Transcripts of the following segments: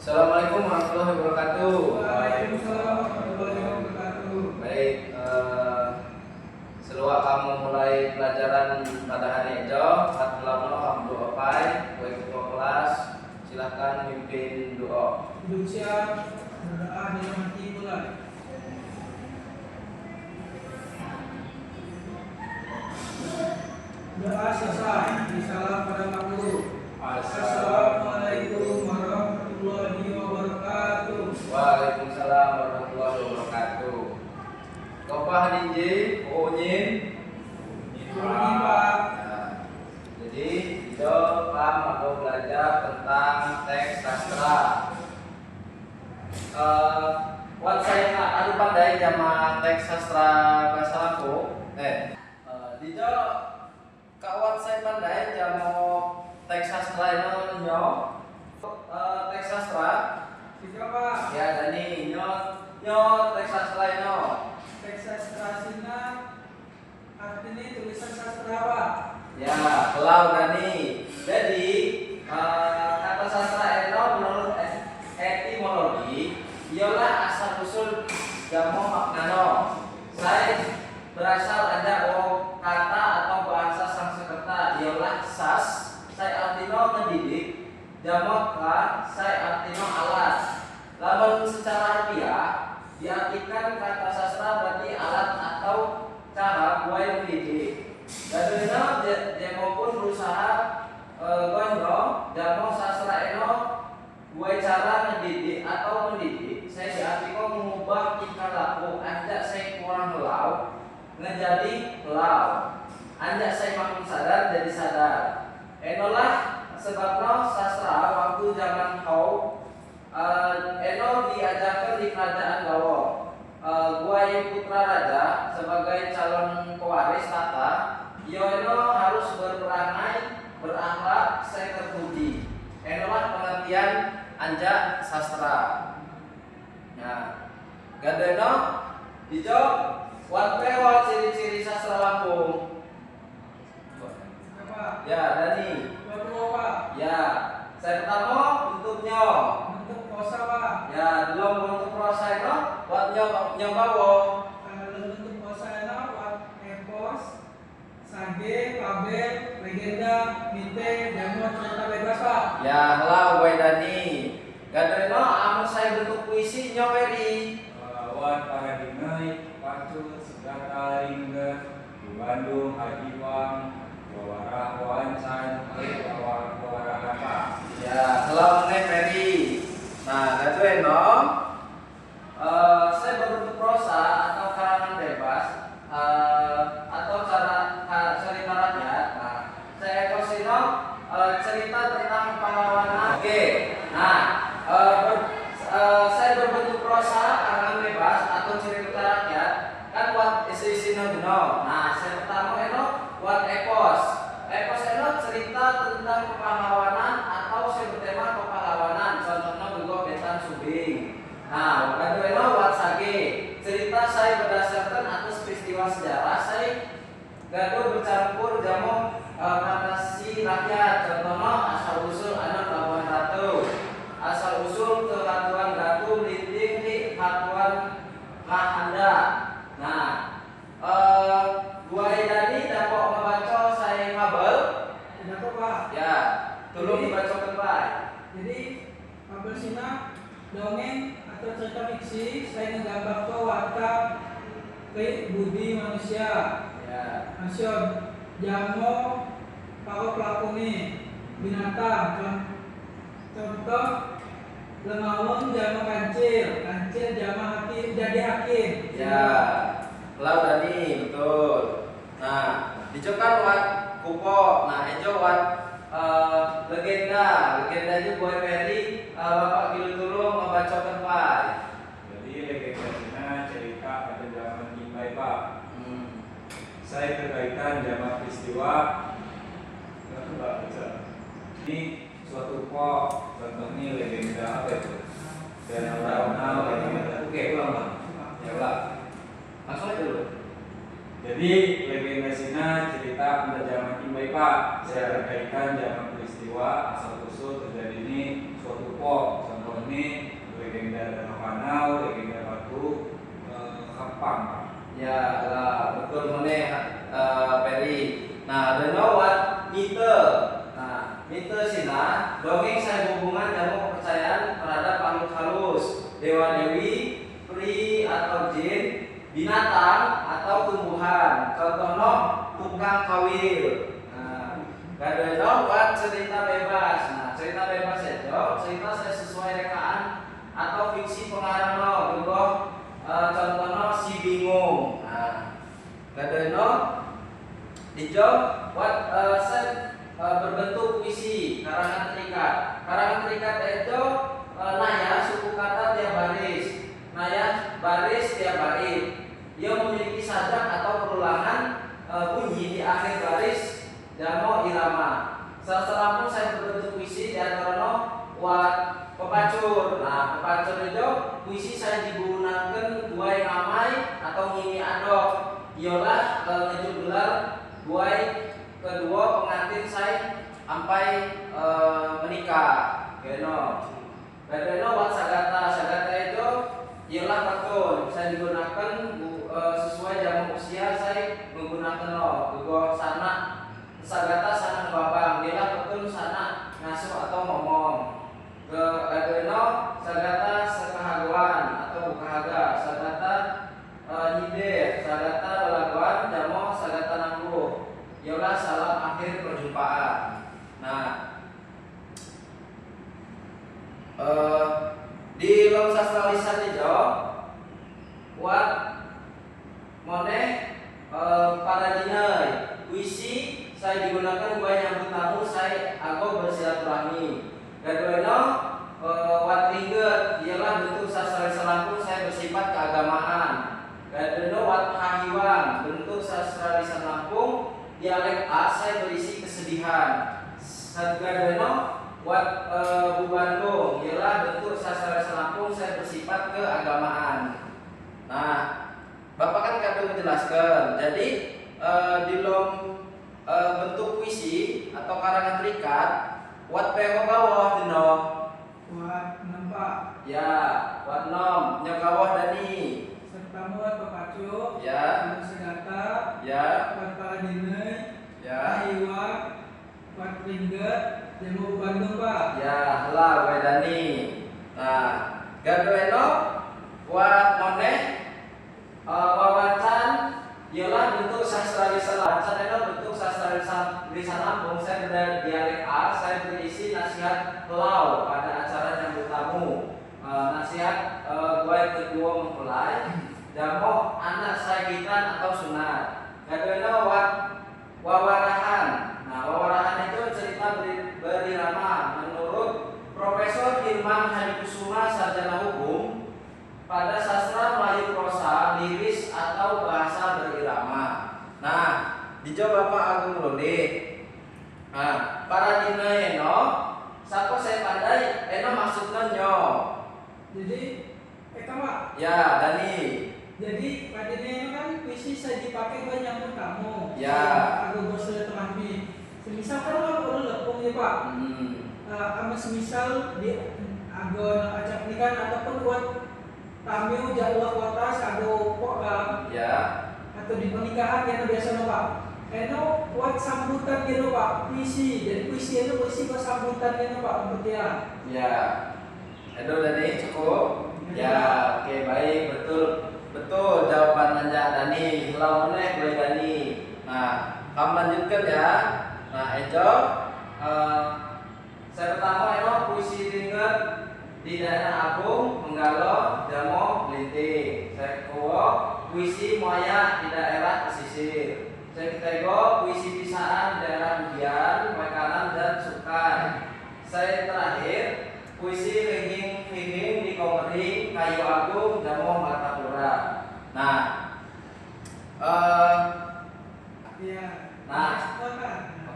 Assalamualaikum warahmatullahi wabarakatuh. Waalaikumsalam warahmatullahi wabarakatuh. Baik, seluruh kamu mulai pelajaran pada hari ini. Alhamdulillah, Bapak ketua kelas, silahkan mimpin doa. Duduk siap, berdoa dimati mulai. Doa selesai, disalam pada makhluk. Assalamualaikum warahmatullahi wabarakatuh. Waalaikumsalam warahmatullahi wabarakatuh. Kopah dinji, onyin. Itu lagi Pak. Nah, jadi kita mau belajar tentang teks sastra. Wan saya adu pandai sama teks sastra bahasa aku. Dijo kawan saya pandai jamu teks sastra ini nyo. Teks sastra. Siapa Pak? Ya Dani nyo teks sastra ini. Teks sastra Sina. Artinya tulisan sastra Pak. Ya, kalau Dani. Jadi kata sastra itu menurut etimologi ialah asal usul jamu maknano. Saya berasal ada kata atau bahasa Sanskerta ialah sas. Saya artino mendidik, jamaklah saya artino alat. Lalu secara harfiah diartikan kata sastra berarti alat atau cara buaya mendidik. Dan demo pun berusaha gondrong jamu sastra eno buaya cara mendidik atau mendidik. Saya diartikan mengubah tingkah laku anjak saya kurang melau menjadi melau. Anjak saya makin sadar jadi sadar. Enolah sebabnya sastra waktu zaman kau eno diajarkan di kerajaan Gawo. Buaya putra raja sebagai calon pewaris tata, eno harus berperangai berakhlak saya terpuji. Enolah pengertian anjak sastra. Nah, gadeno dijawab wat ciri-ciri sastra Lampung. Ya, Dani. Pak. Ya, saya pertama bentuknya. Bentuk prosa Pak. Ya, belum bentuk prosa itu buatnya bawa. Bentuk prosa Pak. Epos, sage, fabel, legenda, mite, jamu, cerita bebas Pak. Ya, lah gue Dani. Gadeno amun saya bentuk puisi nyaweri. Lawan para dinai, pacu, segata, ringga, di Bandung, Hajiwang, Bawarah, Wancan, Bawarah apa? Ya, kalau Mary. Nah, gadeno saya berbentuk prosa atau karangan bebas atau cerita rakyat. Nah, saya kosino cerita tentang pahlawanan. Oke. Nah, saya berbentuk prosa karangan bebas atau cerita rakyat kan buat isi no. Nah, saya pertama eno buat epos. Epos eno cerita tentang kepahlawanan atau bertema kepahlawanan. Contohnya juga Betan Subing. Nah, kedua eno buat sage. Cerita saya berdasarkan atas peristiwa sejarah. Saya gaduh bercampur jamu fantasi rakyat. Contohnya asal usul anak Labuan Ratu. Asal usul Keratuan Gatu Linting di Keratuan Mahanda. Nah, buaya tadi dapat membaca saya ngabel. Kenapa Pak? Ya, tolong dibacakan Pak. Jadi Mabel Sina dongeng atau cerita fiksi saya menggambar ke watak budi manusia. Ya. Nasion jamo para pelaku binatang contoh lemawon jama kancil jama hakim jadi hakim. Ya. Lau tadi betul. Nah, dicokan wat kupo. Nah, ejo wat legenda itu buat Mary. Bapak Gilu tolong membacakan Pak. Jadi legenda Cina cerita pada zaman Imbai Pak. Saya berkaitan zaman peristiwa. Ini suatu pok, contohnya legenda apa itu? Dan orang legenda. Oke, ulang Pak. Ya ulang. Langsung aja dulu. Jadi legenda Cina cerita pada zaman Imbai Pak. Saya berkaitan zaman peristiwa asal usul terjadi ini suatu pok. Contoh ini legenda Danau Kanau, legenda Batu Kepang, Pak. Ya, lah, betul meneh Peri. Nah, do you know what mite? Nah, mite sina dongeng saya hubungan jamu kepercayaan terhadap makhluk halus, dewa dewi, peri atau jin, binatang atau tumbuhan. Contohnya tukang kawil. Nah, do you know what cerita bebas? Nah, cerita bebas itu cerita saya sesuai rekaan atau fiksi pengarang lo, juga contohnya si bingung. Nah, kadang hijau what set berbentuk puisi karangan terikat. Karangan terikat itu naya suku kata tiap baris, naya baris tiap bait. Ia memiliki sajak atau perulangan bunyi di akhir baris jamo irama. Setelah pun saya berbentuk puisi di antara what pepacur. Nah, pepacur itu puisi saya digunakan buai namai atau ngini adok. Ialah ngejul gelar buai kedua pengantin saya sampai menikah. Keno. Keno wat sagata. Sagata itu ialah pakun. Saya digunakan sesuai jamu usia saya menggunakan Gugo sana sagata sana babang. Ialah pakun sana ngasuh atau ngomong. Ke Adeno sagata sekahaguan atau bukahaga, sagata nyide, sagata balaguan, jamo sagata nanggu. Ialah salam akhir perjumpaan. Nah, di dalam sastra lisan hijau, wat moneh para dinai puisi saya digunakan buat nyambut tamu saya aku bersilaturahmi. Kedua, wat ringget ialah bentuk sastra lisan Lampung saya bersifat keagamaan. Kedua, wat hahiwang bentuk sastra lisan Lampung dialek A saya berisi kesedihan. Kedua, wat bubandung ialah bentuk sastra lisan Lampung saya bersifat keagamaan. Nah, Bapak kan kadang menjelaskan. Jadi di dalam bentuk puisi atau karangan terikat, wat pego bawah dino. Wat nampak. Ya, wat nom nyokawah dani. Serta wat pepacu. Ya. Wat segata. Ya. Wat paladine. Ya. Iwak. Wat ringget. Jamu Bandung Pak. Ya, lah wedani. Nah, gadoeno wat moneh wawacan ialah bentuk sastra lisan Lampung. Eno bentuk sastra lisan Lampung. Saya dari dialek A, saya berisi nasihat pelau pada acara nyambut tamu. Nasihat gue kedua mempelai, jamo anak sakitan atau sunat. Kedua wawarahan. Nah, wawarahan itu cerita berirama menurut Profesor Hilman Hadikusuma sarjana hukum pada sastra Melayu prosa, liris atau bahasa berirama. Nah, dijawab Bapak Agung Lode. Nah, para dina eno, sako saya pandai, eno maksudnya nyo. Jadi, Pak. Ya, Dani. Jadi pada ini kan puisi saya dipakai buat nyambut tamu. Ya. Aku bersilaturahmi. Semisal kan orang lepung ya Pak. Ama semisal di agon acak pernikahan ataupun buat tamu jadwal kota sago kok Ya. atau di pernikahan yang biasa Pak. Eno buat sambutan gitu Pak, puisi. Jadi puisi itu puisi buat sambutan gitu Pak untuk ya. Ya. Edo Dani cukup. Ya, oke baik, betul jawaban Anja Dani. Kalau meneh boleh Dani. Nah, kamu lanjutkan ya. Nah, Ejo, saya pertama Eno puisi ringket di daerah Agung, Menggalo, Jamo, Melinting. Saya kedua puisi Moya di daerah pesisir. Saya ketiga puisi pisaan di daerah Budian, Makanan dan Sukai. Saya terakhir puisi ringing di Komering, Kayu Agung, Jamo, Martapura. Nah, Iya. Nah.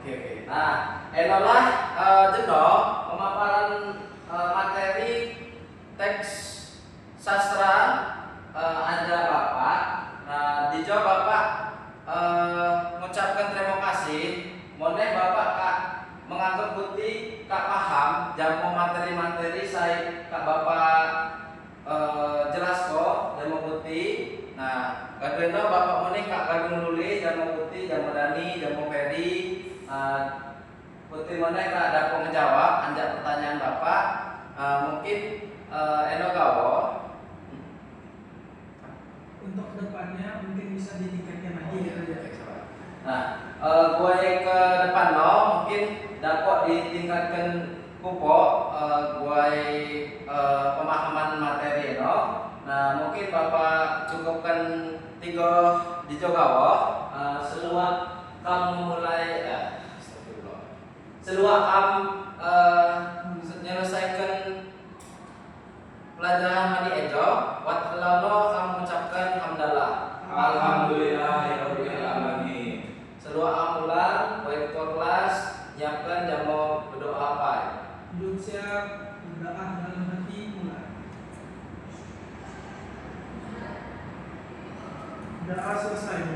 Oke. Nah, enolah jeno pemaparan materi teks sastra Anda Bapak. Nah, dijawab Bapak mengucapkan terima kasih. Moneh Bapak Kak menganggap putih Kak paham jamu materi-materi saya Kak Bapak mana ada pengejawab anjak pertanyaan Bapak. Mungkin eno gawo Untuk kedepannya mungkin bisa ditingkatkan lagi ya. nah, gue ke depan lo mungkin dapat ditingkatkan kupo gue pemahaman materi no. Nah mungkin Bapak cukupkan 3 di Jogawa seluak kamu mulai seluak kamu menyelesaikan pelajaran Madi Ejo wat helano kamu ucapkan hamdalah. Alhamdulillahirabbil alamin. Seluak amulan baik kelas nyiapkan jamu berdoa apa? Duduk siap, berdoa dalam hati mulai. Doa selesai,